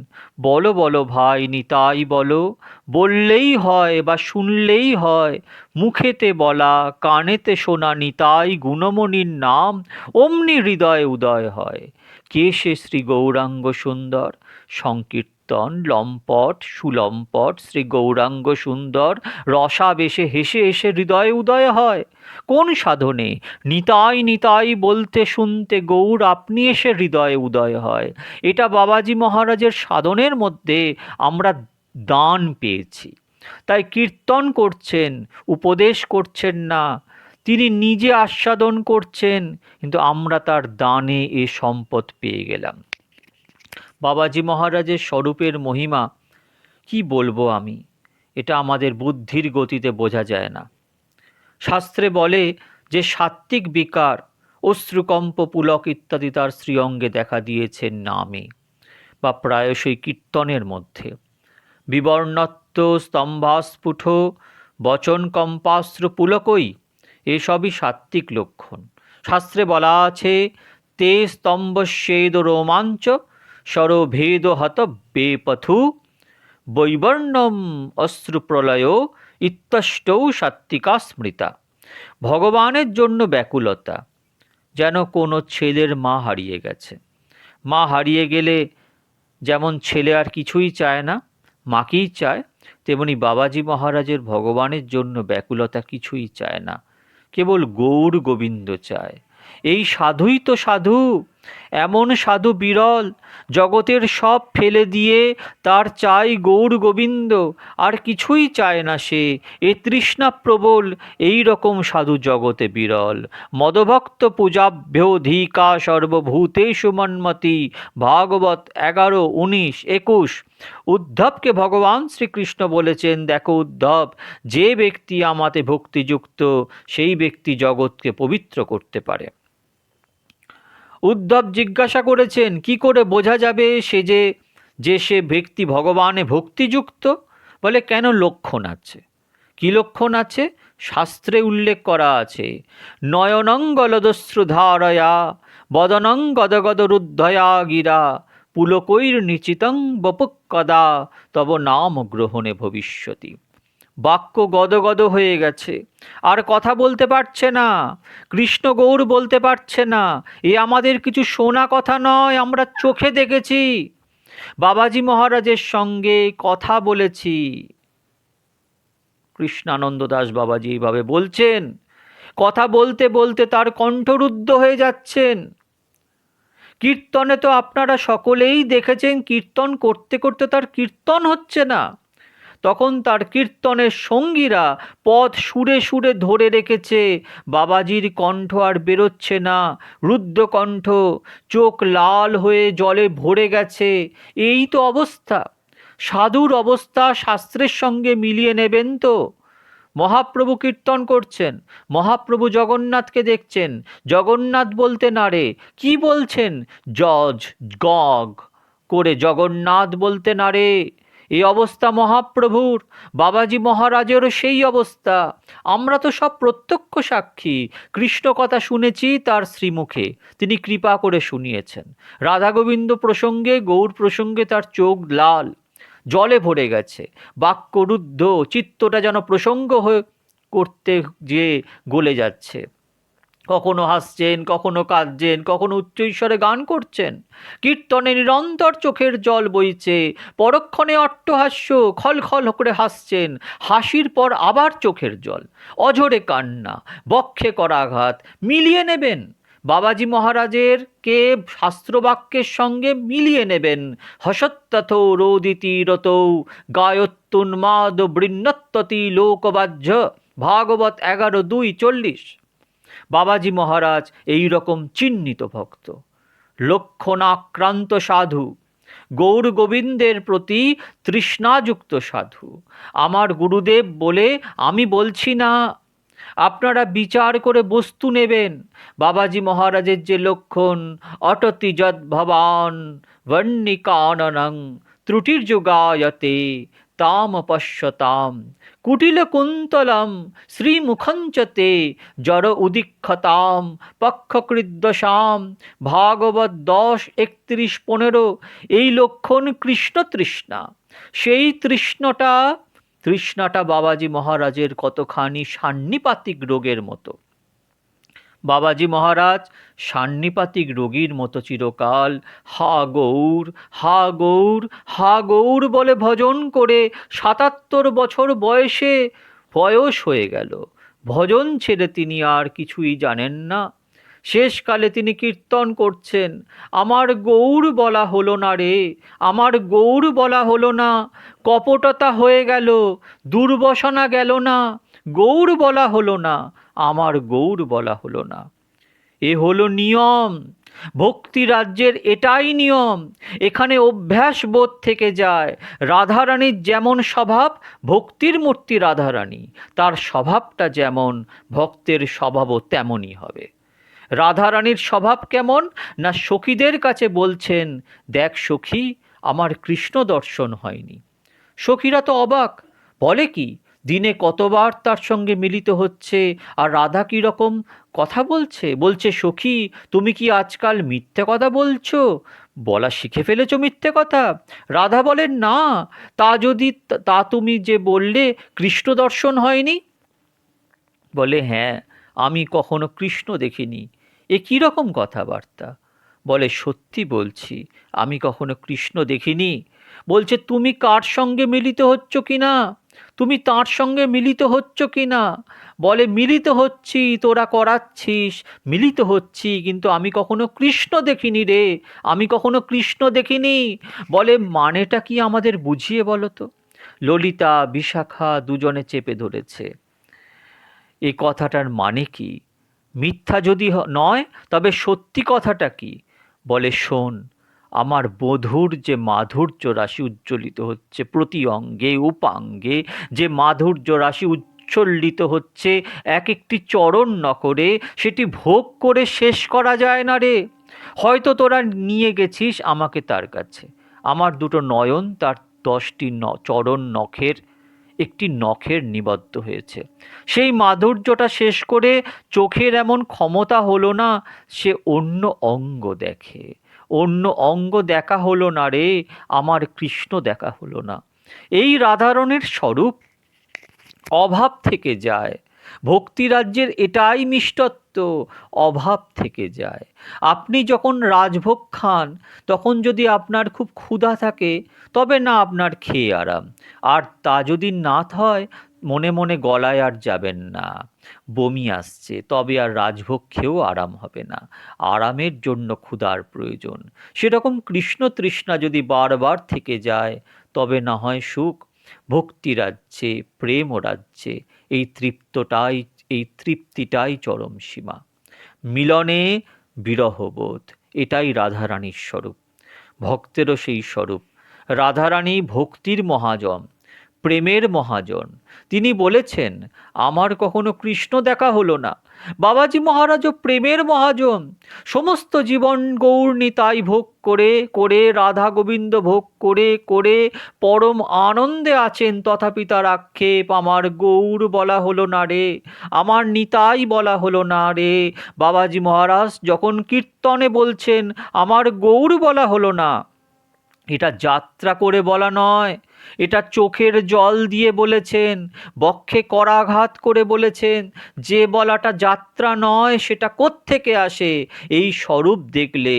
বলো বলো ভাই নিতাই বলো, বললেই হয় বা শুনলেই হয়, মুখেতে বলা কানেতে শোনা নিতাই গুণমণির নাম, অমনি হৃদয়ে উদয় হয়। কে সে শ্রী গৌরাঙ্গ সুন্দর, সংকীর্তন লম্পট সুলম্পট শ্রী গৌরাঙ্গ সুন্দর, রসাবেশে হেসে হেসে হৃদয়ে উদয় হয়। কোন সাধনে নিতাই নিতাই বলতে শুনতে গৌর আপনি এসে হৃদয়ে উদয় হয়। এটা বাবাজি মহারাজের সাধনের মধ্যে আমরা দান পেয়েছি। তাই কীর্তন করছেন, উপদেশ করছেন না, তিনি নিজে আস্বাদন করছেন, কিন্তু আমরা তার দানে এ সম্পদ পেয়ে গেলাম। বাবাজি মহারাজের স্বরূপের মহিমা কি বলবো আমি, এটা আমাদের বুদ্ধির গতিতে বোঝা যায় না। শাস্ত্রে বলে যে সাত্ত্বিক বিকার, অশ্রুকম্প পুলক ইত্যাদি তার শ্রীঅঙ্গে দেখা দিয়েছে নামে বা প্রায়শই কীর্তনের মধ্যে। বিবর্ণত্ব স্তম্ভাস্ফুট বচন কম্পাশ্রু পুলকই, এসবই সাত্ত্বিক লক্ষণ। শাস্ত্রে বলা আছে, তে স্তম্ভস্যেদ রোমাঞ্চ সরভেদ হত বেপথু বৈবর্ণম অশ্রুপ্রলয় ইত্যষ্টৌ সাত্ত্বিকা স্মৃতা। ভগবানের জন্য ব্যাকুলতা, যেন কোনো ছেলের মা হারিয়ে গেছে। মা হারিয়ে গেলে যেমন ছেলে আর কিছুই চায় না, মাকেই চায়, তেমনি বাবাজি মহারাজের ভগবানের জন্য ব্যাকুলতা কিছুই চায় না, কেবল গৌর গোবিন্দ চায়। এই সাধুই তো সাধু, এমন সাধু বিরল, জগতের সব ফেলে দিয়ে তার চাই গৌর গোবিন্দ, আর কিছুই চায় না সে। এ তৃষ্ণা প্রবল, এই রকম সাধু জগতে বিরল। মদভক্ত পূজাভ্যোধিকা সর্বভূতেষু মন্মতি, ভাগবত 11, 19, 21। উদ্ধবকে ভগবান শ্রীকৃষ্ণ বলেছেন, দেখো উদ্ধব, যে ব্যক্তি আমাতে ভক্তিযুক্ত সেই ব্যক্তি জগৎকে পবিত্র করতে পারে। উদ্ধব জিজ্ঞাসা করেছেন, কি করে বোঝা যাবে সে ব্যক্তি ভগবানে ভক্তিযুক্ত? বলে, কেন লক্ষণ আছে। কি লক্ষণ আছে? শাস্ত্রে উল্লেখ করা আছে, নয়নং গলদশ্রুধারয়া বদনং গদগদ রুদ্ধয়া গিরা পুলকৈর নিচিতং বপুকদা তব নাম গ্রহণে ভবিষ্যতি। বাক্য গদগদ হয়ে গেছে, আর কথা বলতে পারছে না, কৃষ্ণ গৌর বলতে পারছে না। এ আমাদের কিছু শোনা কথা নয়, আমরা চোখে দেখেছি, বাবাজি মহারাজের সঙ্গে কথা বলেছি। কৃষ্ণানন্দ দাস বাবাজি এইভাবে বলছেন, কথা বলতে বলতে তার কণ্ঠরুদ্ধ হয়ে যাচ্ছেন। কীর্তনে তো আপনারা সকলেই দেখেছেন, কীর্তন করতে করতে তার কীর্তন হচ্ছে না, তখন তার কীর্তনের সঙ্গীরা পথ সুরে সুরে ধরে রেখেছে, বাবাজির কণ্ঠ আর বেরোচ্ছে না, রুদ্ধ কণ্ঠ, চোখ লাল হয়ে জলে ভরে গেছে। এই তো অবস্থা, সাধুর অবস্থা শাস্ত্রের সঙ্গে মিলিয়ে নেবেন তো। মহাপ্রভু কীর্তন করছেন, মহাপ্রভু জগন্নাথকে দেখছেন, জগন্নাথ বলতে নারে, কি বলছেন, জজ গগ করে জগন্নাথ বলতে নারে। এই অবস্থা মহাপ্রভুর, বাবাজি মহারাজেরও সেই অবস্থা। আমরা তো সব প্রত্যক্ষ সাক্ষী, কৃষ্ণ কথা শুনেছি তার শ্রীমুখে, তিনি কৃপা করে শুনিয়েছেন। রাধা গোবিন্দ প্রসঙ্গে, গৌর প্রসঙ্গে তার চোখ লাল, জলে ভরে গেছে, বাক্যরুদ্ধ, চিত্তটা যেন প্রসঙ্গ হয়ে করতে গিয়ে গলে যাচ্ছে। কখনো হাসছেন, কখনো কাঁদছেন, কখনো উচ্চৈঃস্বরে গান করছেন। কীর্তনে নিরন্তর চোখের জল বইছে, পরক্ষণে অট্টহাস্য, খলখল করে হাসছেন, হাসির পর আবার চোখের জল, অঝরে কান্না, বক্ষে করাঘাত, মিলিয়ে নেবেন বাবাজি মহারাজের কে শাস্ত্রবাক্যের সঙ্গে মিলিয়ে নেবেন। হসত্যথো রোদিতি রতৌ গায়ত্তুন্মাদ বৃন্নত্ততি লোকবাহ্য, ভাগবত 11:2-40। বাবাজি মহারাজ এই রকম চিহ্নিত ভক্ত, লক্ষণাক্রান্ত সাধু, গৌর গোবিন্দের প্রতি তৃষ্ণাযুক্ত সাধু। আমার গুরুদেব বলে আমি বলছি না, আপনারা বিচার করে বস্তু নেবেন। বাবাজি মহারাজের যে লক্ষণ, অটতি যদ্ভবান বর্ণিকাননং ত্রুটির্যুগায়তে তাম পশ্যতাম, কুটিল কুন্তলম শ্রীমুখঞ্চতে জড় উদীক্ষতাম পক্ষকৃদ্দশাম। ভাগবত 10:31-15। এই লক্ষণ কৃষ্ণ তৃষ্ণা। সেই তৃষ্ণাটা বাবাজি মহারাজের কতখানি সান্নিপাতিক রোগের মতো। বাবাজি মহারাজ সান্নিপাতিক রোগীর মতো চিরকাল হা গৌর, হা গৌর, হা গৌর বলে ভজন করে 77 বছর বয়স হয়ে গেল। ভজন ছেড়ে তিনি আর কিছুই জানেন না। শেষকালে তিনি কীর্তন করছেন, আমার গৌর বলা হলো না রে, আমার গৌর বলা হলো না, কপটতা হয়ে গেল, দুর্বসনা গেল না, গৌর বলা হলো না, আমার গৌর বলা হলো না। এ হলো নিয়ম, ভক্তি রাজ্যের এটাই নিয়ম। এখানে অভ্যাস বোধ থেকে যায়। রাধারানীর যেমন স্বভাব, ভক্তির মূর্তি রাধারানী, তার স্বভাবটা যেমন, ভক্তের স্বভাবও তেমনই হবে। রাধারানীর স্বভাব কেমন না, সখীদের কাছে বলছেন, দেখ সখী, আমার কৃষ্ণ দর্শন হয়নি। সখীরা তো অবাক, বলে কি, দিনে কতবার তার সঙ্গে মিলিত হচ্ছে, আর রাধা কীরকম কথা বলছে। বলছে, সখী তুমি কি আজকাল মিথ্যে কথা বলছো, বলা শিখে ফেলেছো মিথ্যে কথা। রাধা বলেন, না, তা তুমি যে বললে কৃষ্ণ দর্শন হয়নি। বলে, হ্যাঁ, আমি কখনো কৃষ্ণ দেখিনি। এ কীরকম কথাবার্তা। বলে, সত্যি বলছি, আমি কখনো কৃষ্ণ দেখিনি। বলছে, তুমি কার সঙ্গে মিলিত হচ্ছ কি না, তুমি তার সঙ্গে মিলিত হচ্ছ কি না। বলে, মিলিত হচ্ছি, তোরা করাচ্ছিস, মিলিত হচ্ছি, কিন্তু আমি কখনো কৃষ্ণ দেখিনি রে, আমি কখনো কৃষ্ণ দেখিনি। বলে, মানেটা কি আমাদের বুঝিয়ে বলো তো। ললিতা বিশাখা দুজনে চেপে ধরেছে। এই কথাটার মানে কি? মিথ্যা যদি নয়, তবে সত্যি কথাটা কি? বলে, শোন, আমার বধূর যে মাধুর্য রাশি উজ্জ্বলিত হচ্ছে প্রতি অঙ্গে উপাঙ্গে, যে মাধুর্য রাশি উচ্ছ্বলিত হচ্ছে এক একটি চরণ নকরে, সেটি ভোগ করে শেষ করা যায় না রে। হয়তো তোরা নিয়ে গেছিস আমাকে তার কাছে, আমার দুটো নয়ন তার 10টি চরণ নখের একটি নখের নিবদ্ধ হয়েছে। সেই মাধুর্যটা শেষ করে চোখের এমন ক্ষমতা হলো না, সে অন্য অঙ্গ দেখে। অন্য অঙ্গ দেখা হলো না রে, আমার কৃষ্ণ দেখা হলো না। এই রাধারণের স্বরূপ অভাব থেকে যায়। ভক্তিরাজ্যের এটাই মিষ্টত্ব, অভাব থেকে যায়। আপনি যখন রাজভোগ খান, তখন যদি আপনার খুব ক্ষুধা থাকে, তবে না আপনার খেয়ে আরাম। আর তা যদি না হয়, মনে মনে গলায় আর যাবেন না, বমি আসছে, তবে আর রাজভোগ খেয়েও আরাম হবে না। আরামের জন্য ক্ষুধার প্রয়োজন। সেরকম কৃষ্ণ তৃষ্ণা যদি বারবার থেকে যায়, তবে না হয় সুখ। ভক্তি রাজ্যে, প্রেম রাজ্যে এই তৃপ্তিটাই চরম সীমা। মিলনে বিরহবোধ, এটাই রাধারানীর স্বরূপ। ভক্তেরও সেই স্বরূপ। রাধারানী ভক্তির মহাজন, প্রেমের মহাজন। তিনি বলেছেন, আমার কখনো কৃষ্ণ দেখা হলো না। বাবাজি মহারাজও প্রেমের মহাজন। সমস্ত জীবন গৌর নিতাই ভোগ করে করে, রাধা গোবিন্দ ভোগ করে করে পরম আনন্দে আছেন, তথাপি তার আক্ষেপ, আমার গৌর বলা হলো না রে, আমার নিতাই বলা হলো না রে। বাবাজি মহারাজ যখন কীর্তনে বলছেন, আমার গৌর বলা হলো না, এটা যাত্রা করে বলা নয়, এটা চোখের জল দিয়ে বলেছেন, বক্ষে করাঘাত করে বলেছেন, যে বলাটা যাত্রা নয় সেটা কোত্থেকে আসে। এই স্বরূপ দেখলে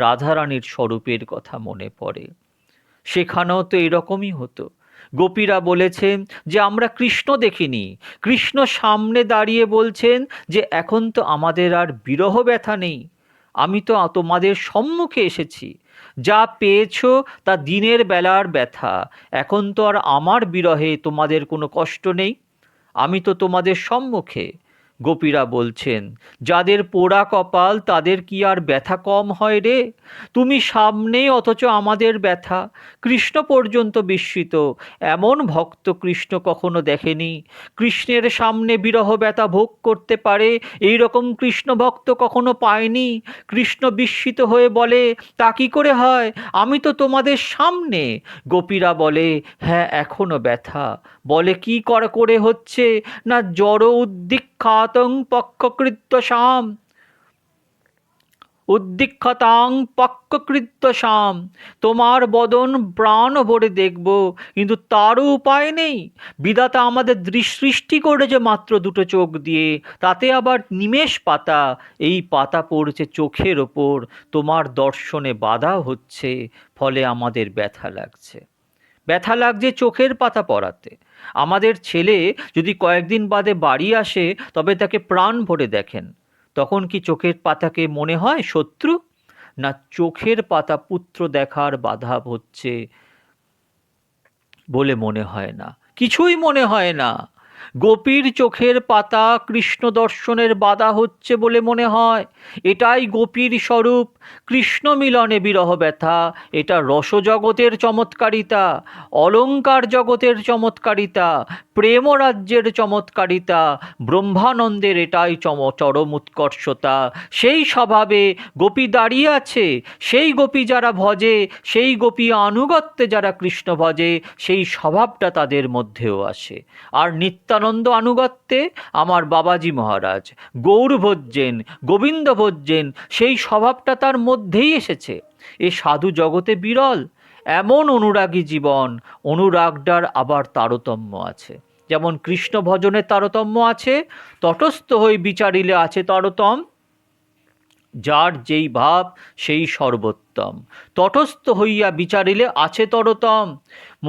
রাধারানীর স্বরূপের কথা মনে পড়ে। সেখানেও তো এরকমই হতো। গোপীরা বলেছেন যে আমরা কৃষ্ণ দেখিনি। কৃষ্ণ সামনে দাঁড়িয়ে বলছেন যে এখন তো আমাদের আর বিরহ ব্যথা নেই, আমি তো তোমাদের সম্মুখে এসেছি, যা পেয়েছো তা দিনের বেলার ব্যথা, এখন তো আর আমার বিরহে তোমাদের কোনো কষ্ট নেই, আমি তো তোমাদের সম্মুখে। গোপীরা বলছেন, যাদের পোড়া কপাল তাদের কি আর ব্যথা কম হয় রে? তুমি সামনে, অথচ আমাদের ব্যথা। কৃষ্ণ পর্যন্ত বিস্মিত, এমন ভক্ত কৃষ্ণ কখনো দেখেনি। কৃষ্ণের সামনে বিরহ ব্যথা ভোগ করতে পারে এই রকম কৃষ্ণ ভক্ত কখনো পায়নি। কৃষ্ণ বিস্মিত হয়ে বলে, তা কি করে হয়, আমি তো তোমাদের সামনে। গোপীরা বলে, হ্যাঁ এখনো ব্যথা। বলে কি করে হচ্ছে না, জড় উদ্দিক্ষাতং পক্ষকৃত্যসাম, উদ্দিক্ষতাং পক্ষকৃত্যসাম, তোমার বদন প্রাণ ভরে দেখব, কিন্তু তারও উপায় নেই। বিধাতা আমাদের সৃষ্টি করেছে মাত্র দুটো চোখ দিয়ে, তাতে আবার নিমেষ পাতা, এই পাতা পড়ছে চোখের ওপর, তোমার দর্শনে বাধা হচ্ছে, ফলে আমাদের ব্যথা লাগছে। ব্যথা লাগছে চোখের পাতা পড়াতে। আমাদের ছেলে যদি কয়েকদিন বাদে বাড়ি আসে তবে তাকে প্রাণ ভরে দেখেন, তখন কি চোখের পাতাকে মনে হয় শত্রু? না, চোখের পাতা পুত্র দেখার বাধা হচ্ছে বলে মনে হয় না, কিছুই মনে হয় না। গোপীর চোখের পাতা কৃষ্ণ দর্শনের বাধা হচ্ছে বলে মনে হয়। এটাই গোপীর স্বরূপ। কৃষ্ণ মিলনে বিরহ ব্যথা, এটা রসজগতের চমৎকারিতা, অলঙ্কার জগতের চমৎকারিতা, প্রেম রাজ্যের চমৎকারিতা, ব্রহ্মানন্দের এটাই চরম উৎকর্ষতা। সেই স্বভাবে গোপী দাঁড়িয়ে আছে। সেই গোপী যারা ভজে, সেই গোপী আনুগত্যে যারা কৃষ্ণ ভজে, সেই স্বভাবটা তাদের মধ্যেও আসে। আর নিত্যানন্দ আনুগত্যে আমার বাবাজি মহারাজ গৌর ভোজ্যেন, গোবিন্দ ভোজ্যেন, সেই স্বভাবটা তার মধ্যেই এসেছে। এ সাধু জগতে বিরল এমন অনুরাগী জীবন। অনুরাগটার আবার তারতম্য আছে, যেমন কৃষ্ণ ভজনের তারতম্য আছে, তটস্থ হয়ে বিচারিলে আছে তারতম্য। যার যেই ভাব সেই সর্বোত্তম, তটস্থ হইয়া বিচারিলে আছে তরতম।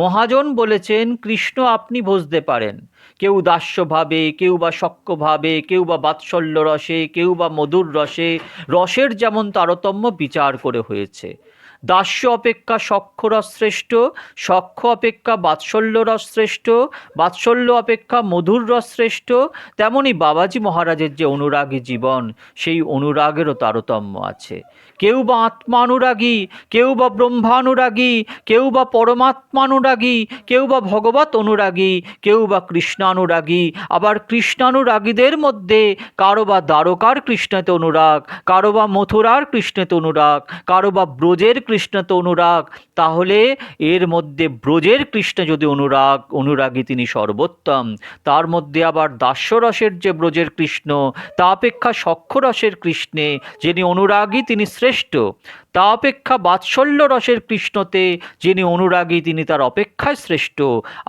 মহাজন বলেছেন, কৃষ্ণ আপনি বুঝতে পারেন, কেউ দাস্যভাবে, কেউ বা সখ্যভাবে, কেউ বা বাৎসল্য রসে, কেউ বা মধুর রসে। রসের যেমন তারতম্য বিচার করে হয়েছে। দাস্য অপেক্ষা সখ্যরস শ্রেষ্ঠ, সখ্য অপেক্ষা বাৎসল্য রস শ্রেষ্ঠ, বাৎসল্য অপেক্ষা মধুর রস শ্রেষ্ঠ। তেমনি বাবাজি মহারাজের যে অনুরাগী জীবন, সেই অনুরাগেরও তারতম্য আছে। কেউ বা আত্মানুরাগী, কেউ বা ব্রহ্মানুরাগী, কেউ বা পরমাত্মানুরাগী, কেউ বা ভগবত অনুরাগী, কেউ বা কৃষ্ণানুরাগী। আবার কৃষ্ণানুরাগীদের মধ্যে কারো বা দ্বারকার কৃষ্ণেতে অনুরাগ, কারো বা মথুরার কৃষ্ণেতে অনুরাগ, কারো বা ব্রজের কৃষ্ণেতে অনুরাগ। তাহলে এর মধ্যে ব্রজের কৃষ্ণ যদি অনুরাগী তিনি সর্বোত্তম, তার মধ্যে আবার দাস্যরসের যে ব্রজের কৃষ্ণ, তা অপেক্ষা সখ্যরসের কৃষ্ণে যিনি অনুরাগী তিনি শ্রেষ্ঠ। তা অপেক্ষা বাৎসল্য রসের কৃষ্ণতে যিনি অনুরাগী তিনি তার অপেক্ষায় শ্রেষ্ঠ।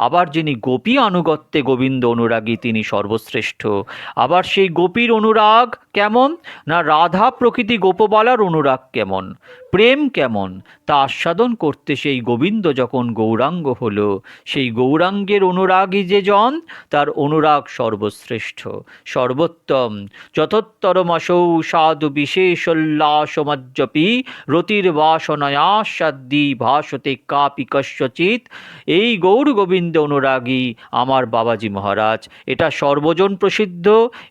আবার যিনি গোপী আনুগত্যে গোবিন্দ অনুরাগী তিনি সর্বশ্রেষ্ঠ। আবার সেই গোপীর অনুরাগ কেমন, না রাধা প্রকৃতি গোপবালার অনুরাগ কেমন, প্রেম কেমন, তা আস্বাদন করতে সেই গোবিন্দ যখন গৌরাঙ্গ হলো, সেই গৌরাঙ্গের অনুরাগী যে জন, তার অনুরাগ সর্বশ্রেষ্ঠ, সর্বোত্তম। যতোত্তরমসৌ সাধু বিশেষোল্লাসমজ্জপি রতির বাসনয়া সাদ্দি ভাসতে কাপি কস্যচিৎ। এই গৌর গোবিন্দ অনুরাগী আমার বাবাজি মহারাজ, এটা সর্বজন প্রসিদ্ধ,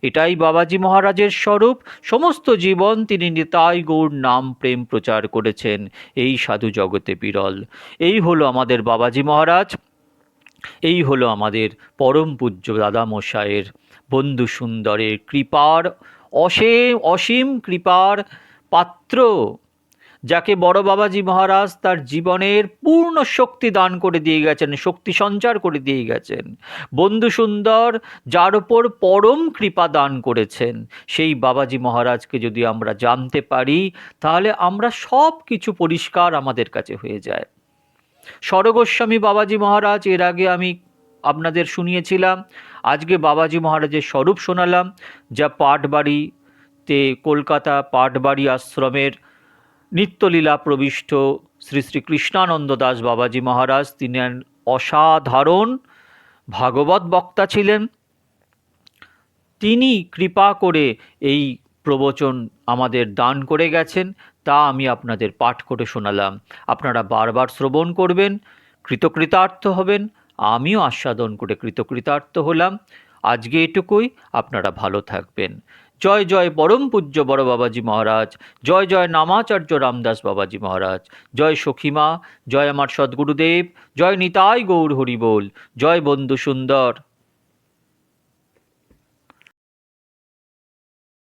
এটাই বাবাজি মহারাজের স্বরূপ। সমস্ত জীবন তিনি নিতাই গৌর নাম প্রেম প্রচার করেছেন, এই সাধু জগতে বিরল। এই হলো আমাদের বাবাজি মহারাজ, এই হলো আমাদের পরম পূজ্য দাদামশায়ের, বন্ধু সুন্দরের কৃপার, অসীম কৃপার পাত্র, যাকে বড় বাবাজি মহারাজ তার জীবনের পূর্ণ শক্তি দান করে দিয়ে গেছেন, শক্তি সঞ্চার করে দিয়ে গেছেন। বন্ধু সুন্দর যার ওপর পরম কৃপা দান করেছেন, সেই বাবাজি মহারাজকে যদি আমরা জানতে পারি, তাহলে আমরা সব কিছু পরিষ্কার আমাদের কাছে হয়ে যায়। স্বরগোস্বামী বাবাজি মহারাজ এর আগে আমি আপনাদের শুনিয়েছিলাম। আজকে বাবাজি মহারাজের স্বরূপ শোনালাম, যা পাটবাড়িতে, কলকাতা পাটবাড়ি আশ্রমের নিত্যলীলা প্রবিষ্ট শ্রী শ্রী কৃষ্ণানন্দ দাস বাবাজি মহারাজ। তিনি অসাধারণ ভাগবত বক্তা ছিলেন। তিনি কৃপা করে এই প্রবচন আমাদের দান করে গেছেন, তা আমি আপনাদের পাঠ করে শোনালাম। আপনারা বারবার শ্রবণ করবেন, কৃতকৃতার্থ হবেন। আমিও আস্বাদন করে কৃতকৃতার্থ হলাম। আজকে এটুকুই। আপনারা ভালো থাকবেন। জয় জয় পরম পূজ্য বড় বাবাজি মহারাজ। জয় জয় নামাচার্য রামদাস বাবাজি মহারাজ। জয় সখীমা। জয় আমার সদ্গুরুদেব। জয় নিতাই গৌর হরি বল। জয় বন্ধু সুন্দর।